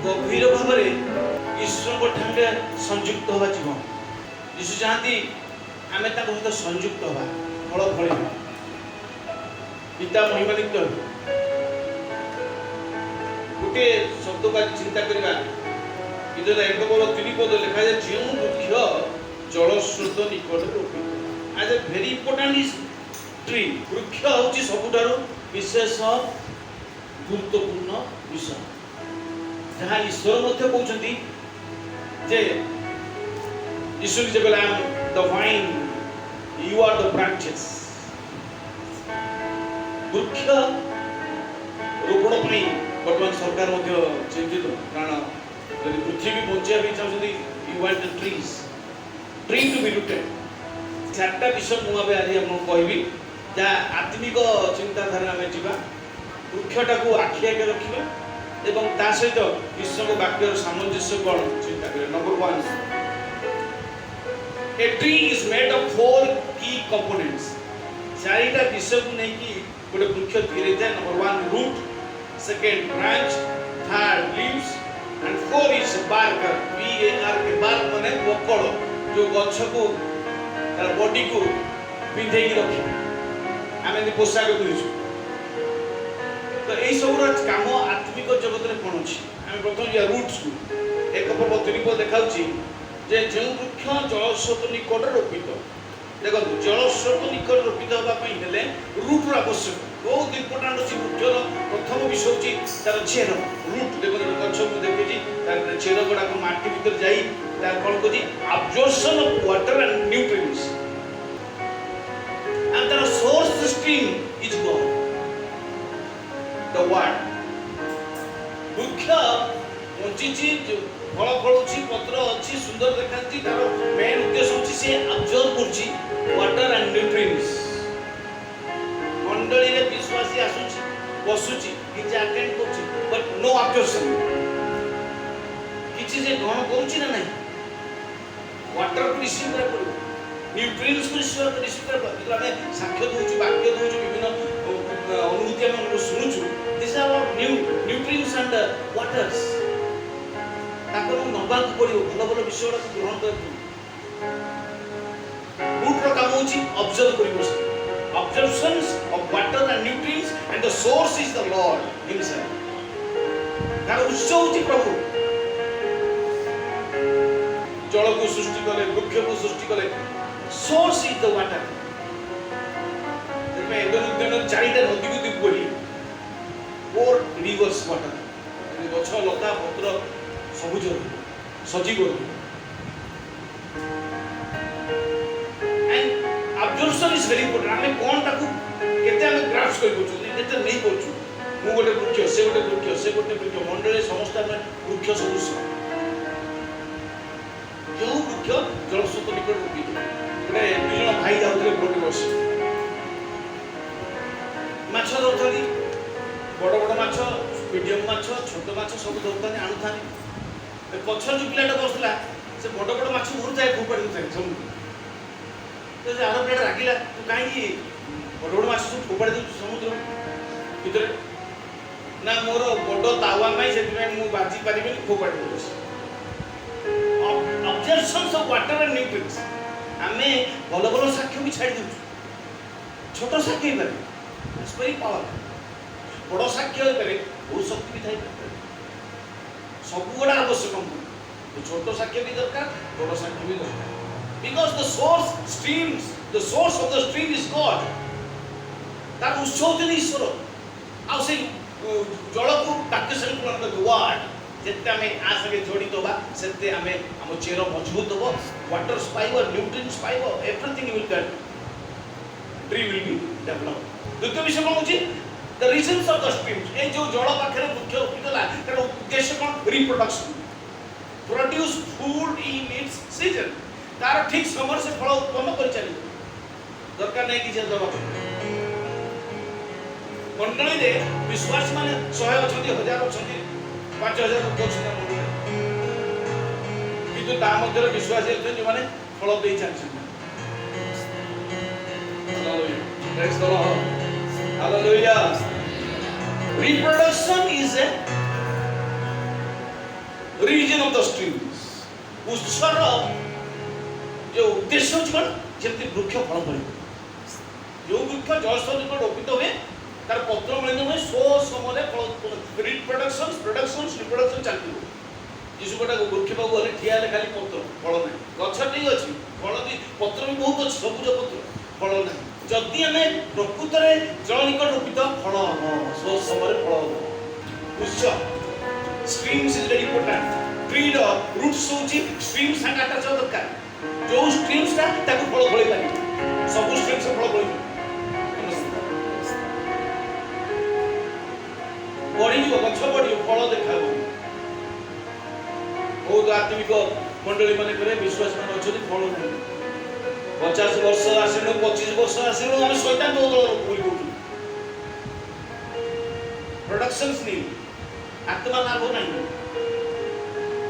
गभीर भाव में ईश्वर ठाणे संयुक्त हवा जीवन यीशु चाहती आम सहित संयुक्त हवा फल फल पिता महिमानित गोटे शब्द का चिंता करवा इधर एक तीन पद लिखा जाए जो वृक्ष जलस्रोत निकट आज ए भेरी इंपोर्टेंट इज ट्री वृक्ष हूँ सबुठार विशेष गुरुत्वपूर्ण विषय जहाँ ईश्वर कहते जे ईश्वर जब I am the vine you are the branches वृक्ष रोपण बर्तमान सरकार चिंतित कारण यदि पृथ्वी बचाई चाहते you want the tree to be rooted चार्टा विषय मुझे आज कहबी जहाँ आत्मिक चिंताधारा आम जा वृक्षटा को आखि आगे रखा एवं ता सहित ईश्वर वाक्यर सामंजस्य कौन चिंता करें। Number 1 a tree is made of 4 की कंपोनेंट्स चारिटा विषय को लेकिन गोटे वृक्ष तैयारी जाए। Number 1 root, second branch, third leaves and 4 is bark BAR के बार्क माने बकड़ जो गछ को तार बॉडी को पिंधे रखे आम पोशाक पिंधु तो यही सब काम आत्मिक जगत में कौन अच्छी आम प्रथम जा रूट्स को एक पर्व 3 पद देखा जे जो वृक्ष जलस्रोत निकट रोपित देखो जलस्रोत निकट रोपित होगापे रूट्र आवश्यक बहुत इंपोर्टाट अच्छी वृक्षर प्रथम विषय हूँ तार चेर रूट देखो गछ को देखी तार चेर गुड़ाक माटी भर जा कौन कह absorption of water and nutrients and तार source stream is god the word वृक्ष बंची फल फलुची पत्र अच्छी सुंदर देखा तार मेन उद्देश्य हूँ सी अब्जर्व कर वाटर एंड न्यूट्रिएंट्स मंडली रे विश्वासी आसुची बसुची किछि अटेंड करछि बट नो अब्जर्प्शन किछि जे ग्रहण करूची ना नहीं वाटर को रिसीव करे पड़ो न्यूट्रिएंट्स को रिसीव करे पड़ो हमें साक्ष्य दोछु वाक्य दोछु विभिन्न अनुभूति हम सुनुछु this are nutrients and waters ताको नबा को पड़ो भलो भलो विषय को ग्रहण करे रूट रो काम होची observe करिवो observations of water and nutrients and the source is the Lord himself तार उत्स होची प्रभु जल को सृष्टि कले वृक्ष को सृष्टि कले सोर्स इज द वाटर देखबे एदन उद्यान चारिटा नदी को दिप बोली और रिवर्स वाटर गछ लता पत्र सबुज सजीव absorption is very important आमे कोन ताकू केते आमे ग्राफ्स कर बोचू केते नहीं बोचू मु गोटे वृक्ष से गोटे वृक्ष मंडले समस्त आमे वृक्ष सदृश जो वृक्ष जलस्रोत निकट रोपी गोटे दुजन भाई जाउतले बोट बस माछ धरथानी बड़ बड़ माछ मीडियम माछ छोट माछ सब धरथानी आनुथानी पछर जो पिलाटा बसला से बड़ बड़ माछ उड़ जाए फुपाड़ी जाए समुद्र तो आरो प्लेट राखिला तू कहीं बड़ बड़ माछ सब फोपाड़ी दे समुद्र भीतर ना मोर बड़ तावा नहीं से मु बाजी पारिबे फोपाड़ी the observations of water and nutrients आमे भलो भलो साक्ष्य भी छाड़ी दउ छोटो साक्ष्य ही पारे इट्स वेरी पावर बड़ साक्ष्य ही पारे बहुत शक्ति भी थाई सब गुड़ा आवश्यक हमको छोटो साक्ष्य भी दरकार बड़ साक्ष्य भी दरकार because the source of the stream is God तार उत्स होते ईश्वर आ से जल को वाक्य से पूर्ण कर वर्ड जेते हमें आ सके जोड़ित होबा सेते हमें हम चेर मजबूत होबो वाटर्स पाइबो न्यूट्रिएंट्स पाइबो everything will come tree will be develop द्वितीय विषय कोन होची the reasons of the stream ए जो जल पाखरे मुख्य उपितला तार उद्देश्य कोन reproduction produce food in its season तार ठीक समय से फल उत्पन्न कर चली दरकार नहीं कि दबा मंडली रे विश्वास माने 100 अछंती 1000 अछंती 5000 लोक अछंती मंडली किंतु ता मध्य विश्वासी अछंती जो माने फल देई चाहछन hallelujah praise the lord hallelujah reproduction is a reason of the streams उत्सर जो उद्देश्य होची कोन जेमति वृक्ष फल फल जो वृक्ष जलस्तर निकट रोपित हुए तार पत्र मिलने में 100 समय फल रिप्रोडक्शन रिप्रोडक्शन चलती जिसु गोटा वृक्ष पाक गले ठिया ले खाली पत्र फल नहीं गछ ठीक अच्छी फल भी पत्र भी बहुत अच्छी सबुज पत्र फल नहीं जदि आम प्रकृत में जल निकट रोपित फल हम 100 समय फल हम उत्स streams is very important tree roots होची स्ट्रीम संग अटैच दरकार जो स्ट्रीम्स ता ताको फल फळै पारि सब स्ट्रीम्स फल फळै बड़ी जो गछ बड़ी फल देखा बहुत आत्मिक मंडली माने करे विश्वास मान अछि फल नहीं 50 वर्ष आसिनो 25 वर्ष आसिनो हम शैतान दो दल भूल गयो प्रोडक्शंस नहीं आत्मा लाभ नहीं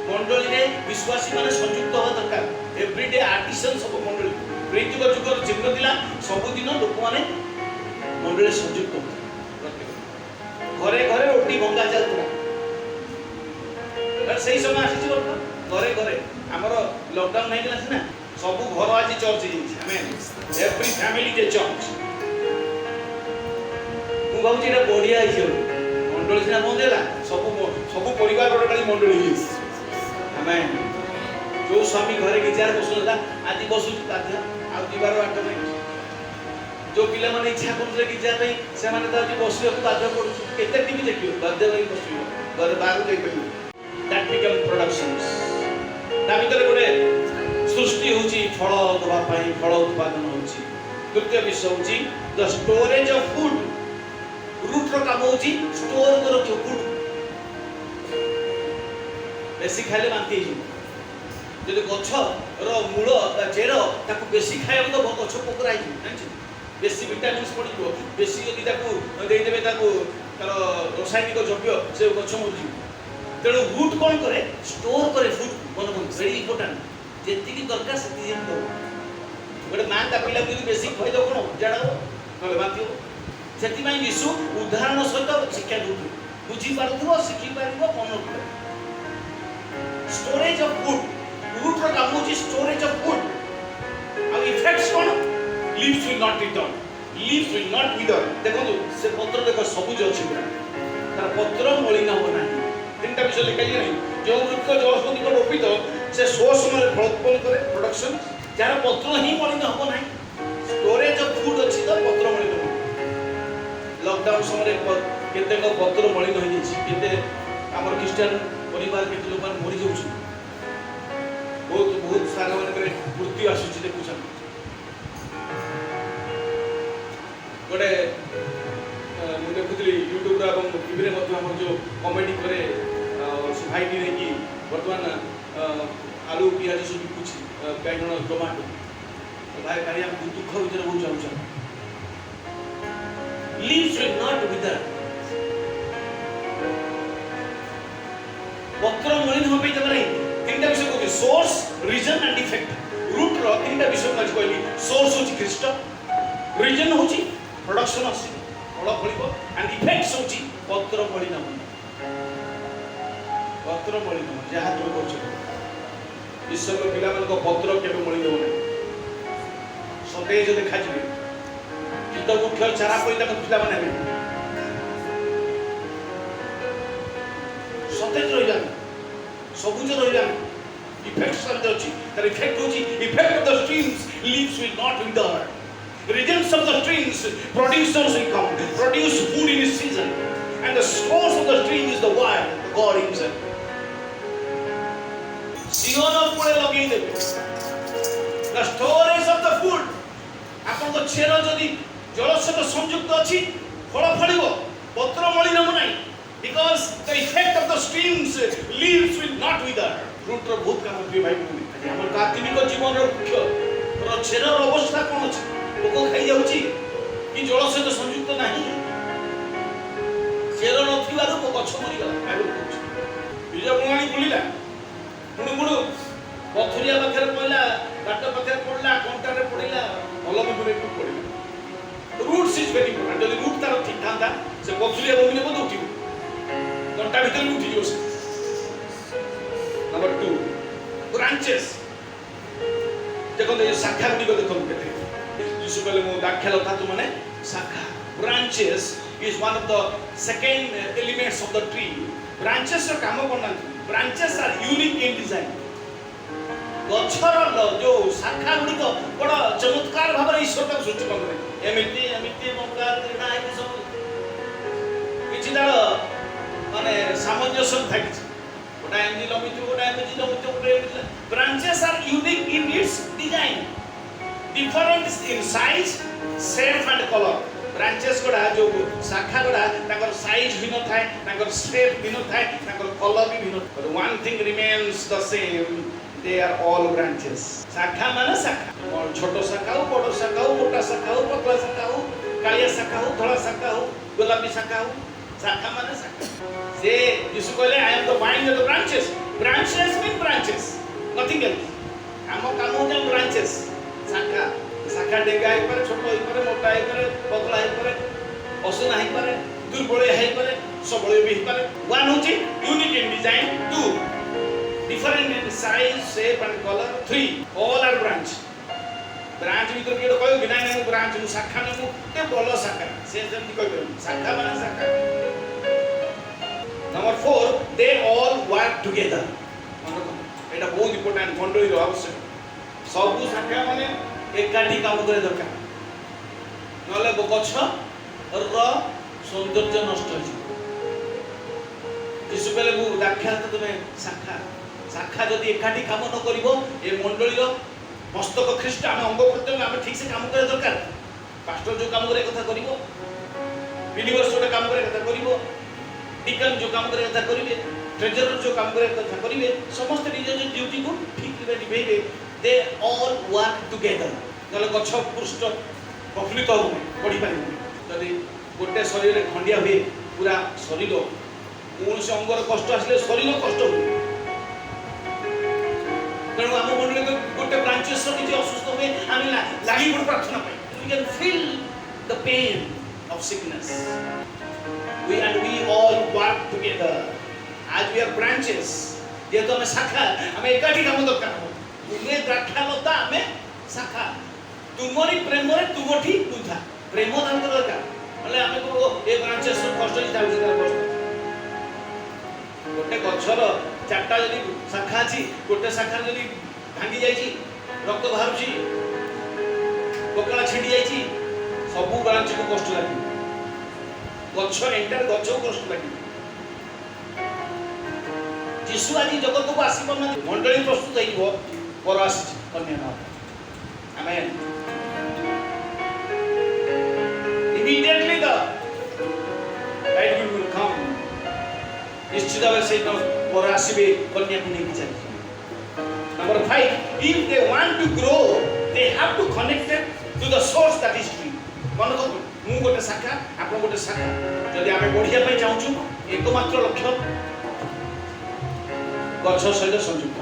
मंडली रे विश्वासी माने संयुक्त हो दरकार एवरीडे आर्टिसन सब मंडली प्रीतिक जुगर चिन्ह दिला सब दिन लोक माने मंडली संयुक्त हो घरे घरे रोटी भंगा जातरा और सही समय आसी घरे घरे हमर लॉकडाउन नहीं दिला सिना सब घर आज चर्च जी आमेन एवरी फैमिली जे चर्च मु भाउची एटा बढ़िया हियो मंडली सिना बंदेला सब परिवार रोटाली मंडली आमेन जो स्वामी घरे गिजार बसुला आज बसुची बाध्य आ दिबार बाट नहीं जो पिला माने इच्छा करले गिजार नहीं से माने तो आज बसियो बाध्य पडु केते टीवी देखियो बाध्य होई बसियो घर बाहर जाई परियो दैट बिकम प्रोडक्शंस ता भीतर गोटे सृष्टि होची फल दबा पाई फल उत्पादन होची द्वितीय विषय होची the storage of food root रो काम होची स्टोर करो फूड बेसी खाइले बांती ही जदि गछ रो मूल चेर ताको बेसी खाइबो तो गछ पोकराई जानि बेसी विटामिन्स पडिबो बेसी यदि ताको देई देबे ताको तार रासायनिक द्रव्य से गछ मरजी तेणु रूट कोन करे स्टोर करे फूड मन वेरी इंपोर्टेंट जेति की दरकार सेति दिन दो गोटे मां ता पिला যদি বেশি খাই দो কোন জাড়াও নলে বাতিও সেতি মাই यीशु उदाहरण सहित शिक्षा दउथु बुझी पारथुव शिखि पारिबो मन करे स्टोरेज ऑफ फूड रूट रो काम होची स्टोरेज ऑफ फूड आ इफेक्ट्स कोन leaves will not return leaves will not wither देखो से पत्र देखो सबुज अछि तार पत्र मलिन हो नाही तीनटा विषय लिखाई नहीं जो वृक्ष जलस्रोत को रोपित से 100 समय फल करे प्रोडक्शन जार पत्र ही मलिन हो नाही स्टोरेज ऑफ फूड अछि तो पत्र मलिन हो लॉकडाउन समय केते को पत्र मलिन हो जाई केते हमर क्रिश्चियन परिवार के लोग मरि जाउछ बहुत सारा माने करे मृत्यु आसुची देखुछ गोटे मु देखुतली यूट्यूब रा এবং टीवी रे मध्य हमर जो कॉमेडी करे भाई रे की वर्तमान आलू पियाज सब कुछ बैंगन टमाटो भाई कार्य हम दुख भीतर हो जाउछ लीव्स विल नॉट विदर पत्र मलिन हो पे तबरे तीनटा विषय को source reason and effect root रो तीनटा विषय आज कहली सोर्स होची ख्रीस्ट रीजन होची प्रोडक्शन आसी फल फलिबो एंड इफेक्ट्स होची पत्र मलिन हो पत्र मलिन हो जहा तुम करछ ईश्वर को पिला मन को पत्र केबे मलिन हो नै सतेज देखा जिवे किंतु मुख्य चारा पइता को पिला माने सतेज रह जान सबुज रह जान इफेक्ट्स आर दछि तर इफेक्ट होची effect of the streams leaves will not wither regions of the streams producers will come produce food in its season and the source of the stream is the word God himself Sion of pore lagei debe the storage of the food आपन को छेरो जदी जल सहित संयुक्त अछि फल फलिबो पत्र मलिन हो नै because the effect of the streams leaves will not wither root ro बहुत काम प्रिय भाई बहन हमर आत्मिक जीवन रो मुख्य रो छेरो अवस्था कोन अछि लोक खाई जाउची कि जल सहित संयुक्त नाही छेरो नथिबारु को गछ मरि गला आगु कहूची बिज मुआणी बुलिला पुणु पुणु पथुरिया पाखरे पड़ला बाट पाखरे पड़ला कंटा रे पड़िला भलो बिबरे पड़िला रूट्स इज वेरी इंपोर्टेंट जदी रूट तार ठीक थांता से पथुरिया बगिले बद उठिबो कंटा भीतर उठी जो से branches. देखो ये शाखा गुडी को देखो केते यीशु कहले मो दाख्यालता तु माने शाखा. Branches is one of the second elements of the tree. Branches ର କାମ कोन branches are unique in design. गछर जो शाखा गुडी को बड़ चमत्कार भाबरे ईश्वर का सृष्टि करले एमिति एमिति मौका त्रिना है सब किछि दार माने सामंजस्य थाकिछि गोटा एमजी लमिति गोटा एमजी लमिति गोटा branches are unique in its design, different in size, shape and color. Branches गोटा जो शाखा गोटा ताकर साइज भिन्न थाए ताकर शेप भिन्न थाए ताकर कलर भी भिन्न. But one thing remains the same, they are all branches. शाखा माने शाखा और छोटो शाखा हो बड़ो शाखा हो मोटा शाखा हो पतला शाखा हो कालिया शाखा हो धला शाखा हो गुलाबी शाखा हो शाखा माने शाखा. से यीशु कहले I am the vine of the branches. Branches mean branches, nothing else. हम काम हो जाए branches. शाखा शाखा डेगा है पर छोटो है पर मोटा है पर पतला है पर असना है पर दुर्बल है पर सबल भी है पर. One होची unique in design, two different in size, shape and color, three all are branch. Branch भीतर केडो कहयो बिना ने ब्रांच मु शाखा ने मु ते बोलो शाखा से जेमति कहयो शाखा माने शाखा. Number 4, they all work together. एटा बहुत इंपोर्टेंट मंडली रो आवश्यक. सब शाखा माने एकाठी काम करे दरकार नले गछ र सौंदर्य नष्ट हो जाय. यीशु कहले मु दाख्या त तमे शाखा शाखा जदी एकाठी काम न करिवो ए मंडली रो मस्तक ख्रीष्ट आम अंग प्रत्यंग आम ठीक से काम करे दरकार. पास्टर जो काम करे कथा करिवो यूनिवर्सिटी जो काम करे कथा करिवो डिकन जो काम करे कथा करिवे ट्रेजरर जो काम करे कथा करिवे समस्त निज निज ड्यूटी को ठीक रे निभेबे. दे ऑल वर्क टुगेदर नले गछ पुष्ट प्रफुल्लित हो पड़ी पारिबो. जदी गोटे शरीर खंडिया हुए पूरा शरीर कौन से अंगर कष्ट आसले शरीर कष्ट हो. तेणु आम मंडली गोटे ब्रांचेस किसी असुस्थ हुए आम लगी पड़ प्रार्थना पाई. We can feel the pain of sickness. we all work together as we are branches. जेहेतु हमें शाखा हमें एकाठी काम दरकार. तुम्हें द्राक्षालता हमें शाखा तुमरी प्रेम रे तुमठी बुझा प्रेम दान दरकार. मतलब हमें को ए ब्रांचेस कष्ट हिसाब से कष्ट गोटे गछर चारटा जदी शाखा अछि गोटे शाखा जदी भांगी जाईची रक्त बाहरुची बकला छिडी जाईची सब ब्रांच को कष्ट लागी. गछ एंटर गछ को कष्ट लागी. यीशु आज जगत को आसी बन मंडली प्रस्तुत होइबो पर आसी कन्या ना. आमेन. Immediately the bridegroom will come. निश्चित भाव से पर आसीबे कन्या को नहीं चाहिए. Number 5, if they want to grow, they have to connect to the source that is tree. मन को मु गोटे शाखा आप गोटे शाखा जदि आमे बढ़िया पई चाहूछु एकमात्र लक्ष्य गछ सहित संयुक्त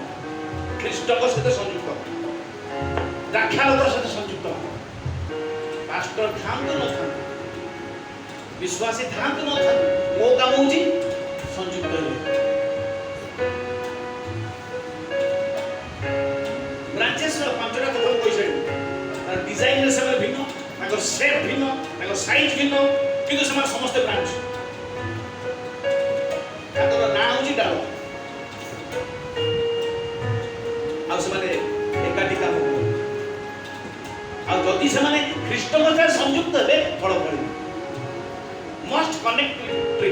ख्रीष्टक सहित संयुक्त दाख्यालता सहित संयुक्त पास्टर थांतु न थांतु विश्वासी थांतु न थांतु मो काम होची संयुक्त हे. ब्रांचेस रो पांचटा कथा कइसे तार डिजाइन रे सब भिन्न ताकर शेप भिन्न ताकर साइज भिन्न किंतु समान समस्त ब्रांच ताकर ना होची डालो आ समाने एकाठी काम हो आ जति समाने ख्रीष्ट मते संयुक्त हे फल फल मस्ट कनेक्ट टू ट्री.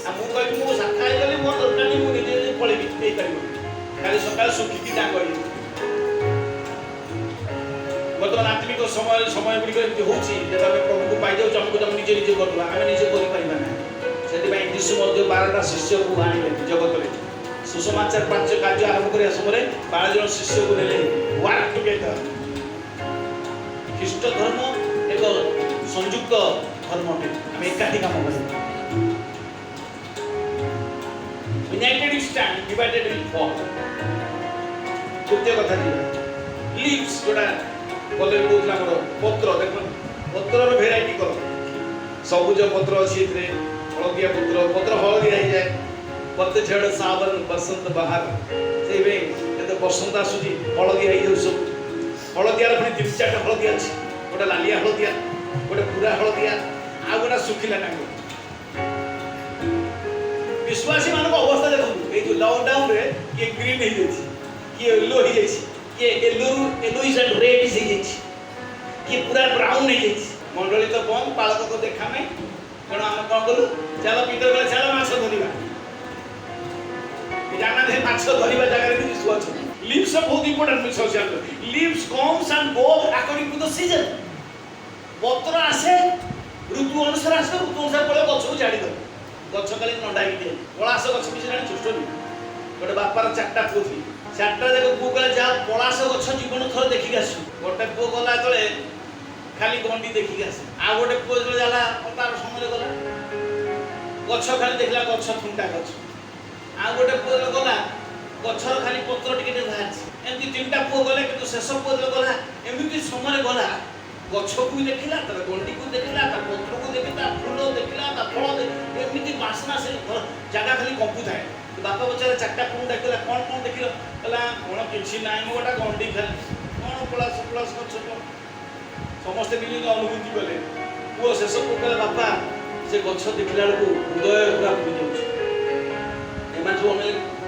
आ मु कहि मु शाखा गले मोर दरकार मु निजे फळबी ए करिवो खाली सकाळ सुखी की डांग होई. बर्तमान आत्मिक समय गुड़िक एमती होची जब आम प्रभु को पाई जाऊ आमको तुम निजे निजे करवा आम निजे करें से यीशु 12टा शिष्य को आने जगत में सुसमाचार 5 कार्य आरंभ करने समय 12 जन शिष्य को ले वर्क टुगेदर. ख्रीष्ट धर्म एक संयुक्त धर्म अटे आम एकाठी काम करें. United we stand divided we fall. द्वितीय कथा लीव्स जोड़ा बोले बोतला मोर पत्र देखो पत्र रो भेराइटी करो सबुज पत्र अछि रे हळदिया पत्र पत्र हळदी रहि जाय पत्ते छेड़ सावन बसंत बहार से वे बसंत आसूची हलदिया हो सब हलदिया पुणी 3-4टा हलदिया अच्छी गोटे लालिया हलदिया गोटे पूरा हलदिया आ गोटा सुखिला टांग विश्वासी मान अवस्था देखो ये जो लॉकडाउन रे किए ग्रीन हो जाए किए येलो हो जाए किए येलोइश एंड रेड हो जाए किए पूरा ब्राउन हो जाए मंडली तो बंद पालक को देखा नहीं तेणु आम कौन कलु चल पीतर गले चल माछ धरवा जाना थे माछ धरवा जगह भी यीशु अच्छा लीव्स आर बहुत important miss social leaves comes and go according to the season पत्र आसे ऋतु अनुसार आसे ऋतु अनुसार पळे गछ को झाड़ी दो गछ खाली नंडा ही दे पलास गछ भी जानी चुष्ट नहीं गोटे बापार 4टा पुओ थी 4टा जाक पुओ गले जा पलास गछ जीवन थर देखि आसु गोटे पुओ गला तळे खाली गंडी देखि आसे आ गोटे पुओ जले जाला तार समय गला गछ खाली देखला गछ थुंटा गछ आ गोटे पुओ गला गछर खाली पत्र टिके बाहर एमती 3टा पुओ गले किंतु शेष पुओ गला एमती समय गला गछ को देखिला तार गंडी को देखिला तार पत्र को देखिला फूल देखिला ता फल एमती बासना से जगह खाली कंपु थाए बापा बचारे 4टा पुओ देखिला कोन देखिलो कला कोन किछि नाइ मो गोटा गंडी खाली कोन प्लस प्लस गछ समस्त मिली अनुभूति कले पुओ शेष पुओ कहले बापा से गछ देखिला को हृदय पूरा फुल जाउछ एमा जो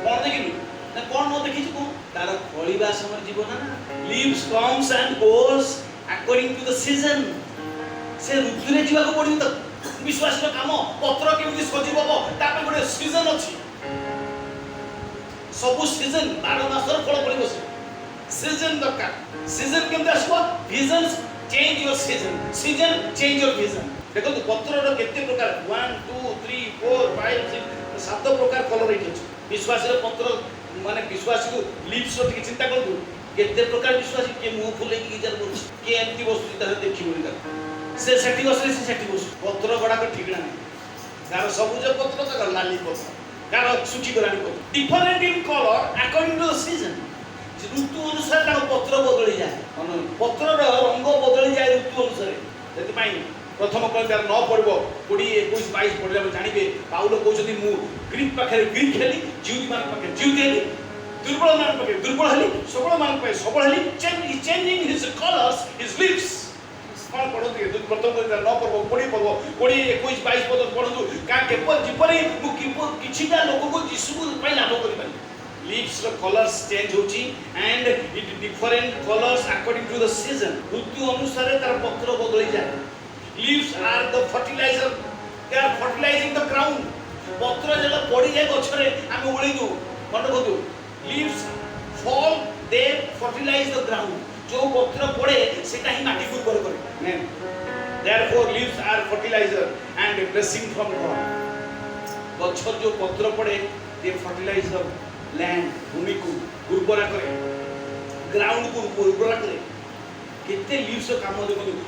कोन देखिलु ना कोन न देखि को तार फळिबा समय जीवन ना leaves comes and goes according to the season से ऋतु रे जीवा को पड़ी त विश्वास रो काम पत्र केमि सजीव हो तापे गोटे सीजन अछि सब सीजन 12 मास रो फळ पड़ी बसे सीजन दरकार सीजन केमि आसबो visions change your season change your vision देखो तो पत्र रो केते प्रकार 1 2 3 4 5 6 7 प्रकार कलर एठी अछि विश्वास रो पत्र माने विश्वास को लीव्स रो चिंता कर केते प्रकार विश्वासी के मुंह फुले की जर बोल के एंती वस्तु तार देखि बोली से सेठी बसले से सेठी बस पत्र गडा को ठिकना नहीं कार सबुज पत्र का लाली पत्र कार सुची गरानी पत्र different in colour according to the season ऋतु अनुसार ता पत्र बदली जाए पत्र रो रंग बदली जाए ऋतु अनुसार जति पई प्रथम कवितार न पड़बो 20 21 22 पढ़ले जानिबे पाउलो कहउछथि मु ग्रीक पाखरे ग्रीक हेली जीवती मान पाखरे जीवती हेली दुर्बल मान पाखरे दुर्बल हेली सबल मान पाखरे सबल हेली changing his colours his lips कोन पढोती प्रथम कवितार न पड़बो 20 पढ़बो 20 21 22 पद पढनु का केपल जीवने मु किछिटा लोक को यीशु पई लाभ करि पारि लिप्स रो कलर्स चेंज होची and it different colours according to the season ऋतु अनुसार तार पत्र बदली जाए leaves are the fertilizer they are fertilizing the ground पत्र जल पड़ी जाए गछरे हम उड़ी दो मन को दो leaves fall they fertilize the ground जो पत्र पड़े सेटा ही माटी को उर्वर करे man therefore leaves are fertilizer and a blessing from God गछर जो पत्र पड़े they fertilize the land भूमि को उर्वरा करे ग्राउंड को उर्वरा करे केते leaves काम देखो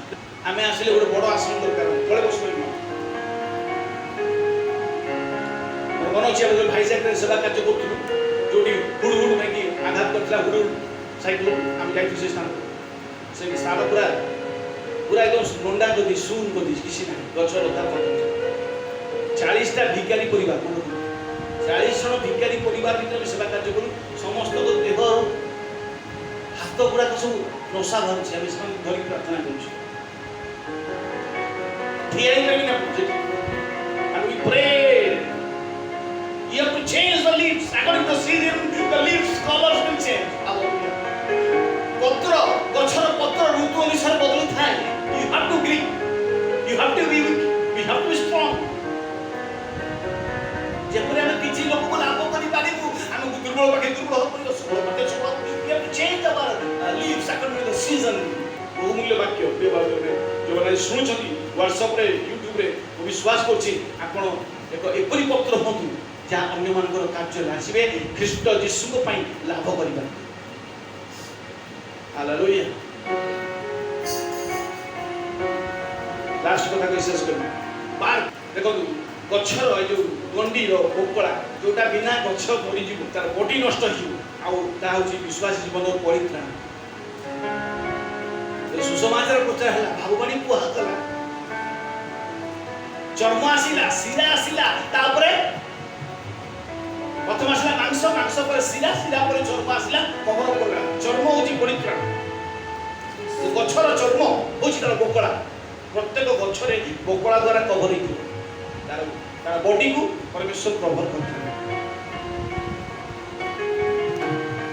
आमे आसले गोटे बड़ आसन दरकार तले बस करिनो मन अछि हम भाई साहब सेवा कार्य करथु जोटी हुड़ हुड़ में कि आघात करथला हुड़ साइक्लोन हम जाइथु से स्थान पूरा पूरा एकदम नंडा गदी सुन गदी किसी ना गछ लता पड़ 40 टा भिखारी परिवार 40 जन भिखारी परिवार भीतर सेवा कार्य करू समस्त को देह हाथ पूरा सब नशा धरछि हम इसमें धरि प्रार्थना करू Hearing them in a project. And we pray. You have to change the leaves. According to the season, the leaves colors will change. Hallelujah. Patra, gachara patra rutu anusar badali thai. You have to green. You have to be weak. We have to be strong. जेपरे हम किछि लोक को लाभ करि पारिबु हम दुर्बल पाके दुर्बल हो परियो सबल पाके सबल we have to change our leaves according to the season. बहुमूल्य वाक्य देवालय जो माने सुनुछथि व्हाट्सएप रे यूट्यूब रे विश्वास करछि आपण एक एपरि पत्र होतु जा अन्य मानकर कार्य आसीबे ख्रीष्ट यीशु को पई लाभ करिबा हालेलुया लास्ट कथा को विशेष कर बार देखो गछर ए जो गंडी रो पोकळा जोटा बिना गछ मरि जीव तार बॉडी नष्ट हिउ आ ता होछि विश्वास जीवन परित्राण सुसमाचार प्रचार हला भागवाणी को हातला चर्म आसिला शिरा आसिला तापरे प्रथम आसिला मांस मांस मांस पर शिरा शिरा पर चर्म आसला कवर पड़ा चर्म होची परित्राण गछर चर्म होची तार बोकड़ा प्रत्येक गछरे बोकड़ा द्वारा कवर होई तार तार बॉडी को परमेश्वर कवर करता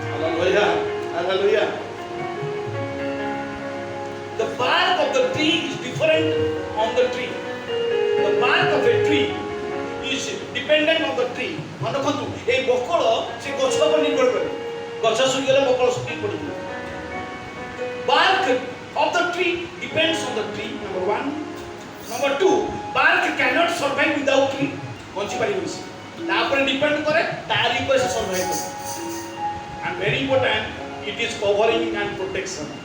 hallelujah hallelujah The bark of the tree is different on the tree. The bark of a tree is dependent on the tree. मन रखु ए बकल से गछ पर निर्भर करे गछ सुखी गले बकल सुखी पड़े bark of the tree depends on the tree number 1 number 2 bark cannot survive without tree bunchy पारी होइसी ता पर डिपेंड करे तारी पर से सर्वाइव करे and very important it is covering and protection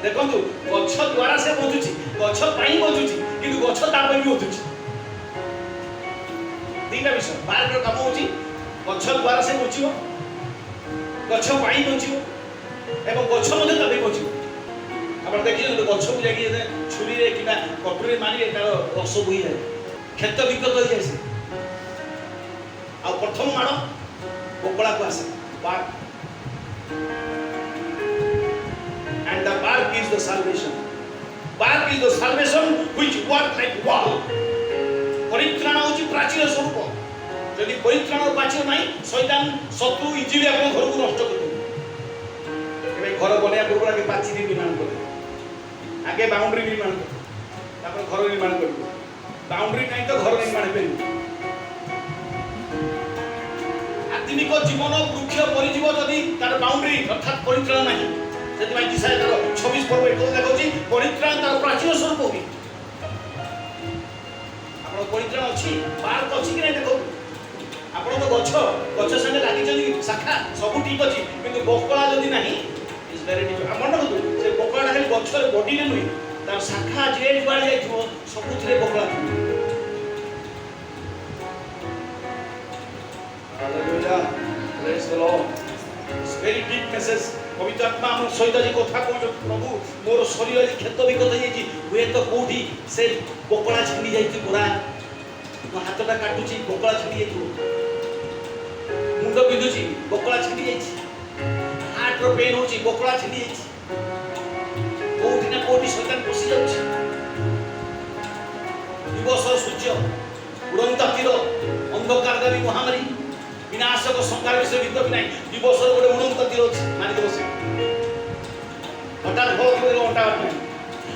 देखो गछ द्वारा से बचुची गछ पाई बचुची किंतु गछ ता पे भी बचुची दीटा विषय बार काम होची गछ द्वारा से बचियो गछ पाई बचियो एवं गछ मध्ये ता पे बचियो आपण देखियो गछ को जाकी छुरी रे किना कटोरी मारी तार रस बोई जाय खेत विकत हो जाय से आ प्रथम माड़ बोकड़ा को आसे बार and the bark is the salvation. Bark is the salvation which work like wall. परित्राण होची प्राचीर स्वरूप यदि परित्राण प्राचीर नाही शैतान शत्रु इजिली आपण घर को नष्ट कर दे एबे घर बनिया पूर्व आगे पाचीरी निर्माण करे आगे बाउंड्री निर्माण करे तापर घर निर्माण करे बाउंड्री नाही तो घर निर्माण करियो आत्मिक जीवन वृक्ष परिजीव यदि तार बाउंड्री अर्थात परित्राण नाही सेति दिशा 26 पर्व एक देखौची परित्राण तार प्राचीन स्वरूप होगी आपण परित्राण अछि बार अछि कि नै देखो आपण तो गछ संगे लागि जदी शाखा सब ठीक अछि किंतु बोकळा जदी नाही इज वेरी डिफरेंट मन रखु से बोकळा खाली गछ बॉडी ले नुई तार शाखा जे जुआल जाइथो सबुथरे बोकळा hallelujah praise the lord it's very deep message पवित्र आत्मा हम सहित जी कथा कहू प्रभु मोर शरीर जी खेत विकत होई हुए तो कोठी से बोकड़ा छिंडी जाई पूरा मो हाथटा काटुची बोकड़ा छिंडी जाई मुंड बिंदुची बोकड़ा छिंडी जाई हार्ट रो पेन होची बोकड़ा छिंडी जाई कोठी ना कोठी शैतान पसी जाउची दिवस सूर्य उड़ंता तीर अंधकारगामी महामारी विनाशक संहार विषय गीत भी नहीं दिवस गोटे उड़ंता तीर अछि मानि के बसे हठात भल के घंटा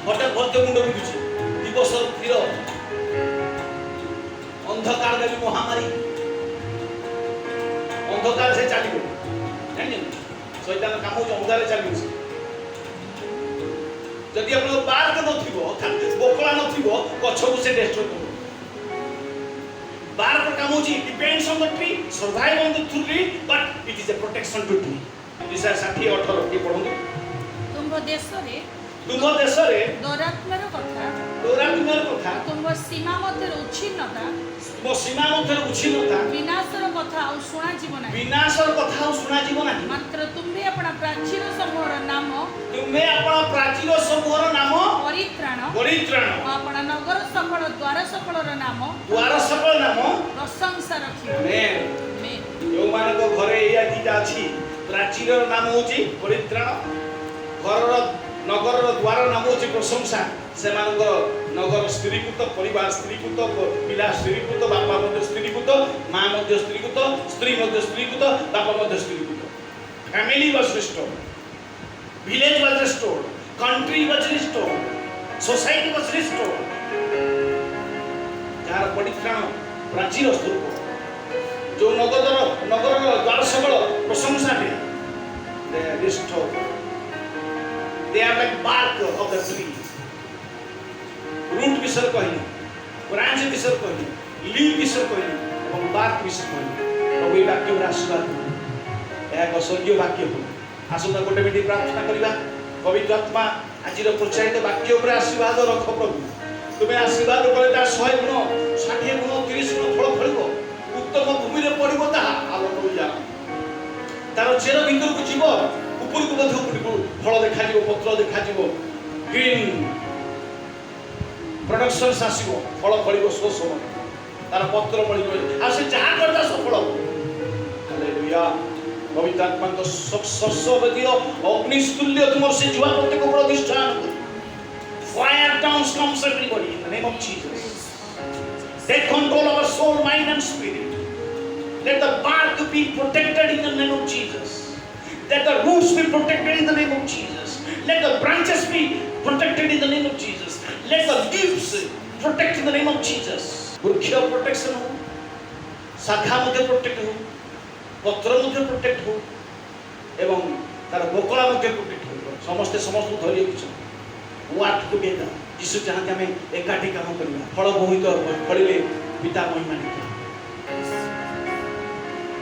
हठात भल के मुंड बिंदुची दिवस तीर अंधकारगामी महामारी अंधकार से चलिबो जानि शैतान काम हो अंधारे चलिबो जदि अपन बार के नथिबो अर्थात बोकला नथिबो गछ को से डिस्ट्रॉय करबो बार पर काम होची depends on the tree survive on the tree but it is a protection to tree दिशा 60 18 के पढो तुम देश रे दौरात्मर कथा तुम सीमा मध्य उच्छिन्नता मो सीमा मध्य उच्छिन्नता विनाशर कथा आ सुना जीवन विनाशर कथा आ सुना जीवन मात्र तुम्हे अपना प्राचीर समूहर नाम परित्राण अपना नगर सफल द्वार सफलर नाम प्रशंसा रखियो आमेन यो मानको घरे या दीटा अछि प्राचीरर नाम होची परित्राण घरर नगरर द्वार नाम होची प्रशंसा से मानकर नगर स्त्रीकृत परिवार स्त्रीकृत पिला स्त्रीकृत बापा मध्य स्त्रीकृत मां मध्य स्त्रीकृत स्त्री मध्य स्त्रीकृत बापा मध्य स्त्रीकृत family was restored village was restored country was restored society was restored जार परित्राण प्राचीर स्वरूप जो नगर द्वार सबल प्रशंसा they they restored they are like bark of the tree root विषय कहली ब्रांच विषय कहली लीव विषय कहली और bark विषय कहली प्रभु ये वाक्य पर आशीर्वाद एक स्वर्गीय वाक्य हो आसुना गोटे मिनिट प्रार्थना करिबा पवित्र आत्मा आज प्रचारित वाक्य पर आशीर्वाद रख प्रभु तुम्हें आशीर्वाद करे ता 100 गुण 60 गुण 30 गुण फल फलिबो उत्तम भूमि रे पड़िबो ता हालेलुया तार चेर भीतर को जीव ऊपर को मध्य ऊपर फल देखा जीवो पत्र देखा जीवो ग्रीन प्रोडक्शन आसीबो फल फलिबो सो समय तार पत्र मळिबो आ से जहा करता सफल हो हालेलुया हालेलुया पवित्र आत्मा तो सर्वदियो अग्निस्तुल्य तुम से जुआ प्रत्येक ऊपर अधिष्ठान fire down comes everybody in the name of Jesus. Take control of our soul, mind and spirit. Let the bark be protected in the name of Jesus. Let the roots be protected in the name of Jesus. Let the branches be protected in the name of Jesus. Let the leaves protect in the name of Jesus. वृक्ष protection हो, शाखा मध्य protect हो, पत्र मध्य protect हो, एवं तार बकला मध्य protect हो. समस्ते समस्त को धरिए किछ. Work together. यीशु चाहते हमें एकाठी काम करना. फल बहुत फलिले पिता महिमा निका.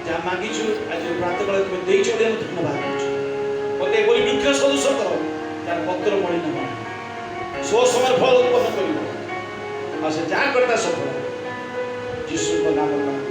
जहाँ मागिछु आज प्रातः काल तुम देइछो ले धन्यवाद करछु. मते बोली वृक्ष सदृश करो. तार पत्र मळि न हो. सो समय फल उत्पन्न करिवो. आ से जहाँ करता सफल. यीशु को नाम में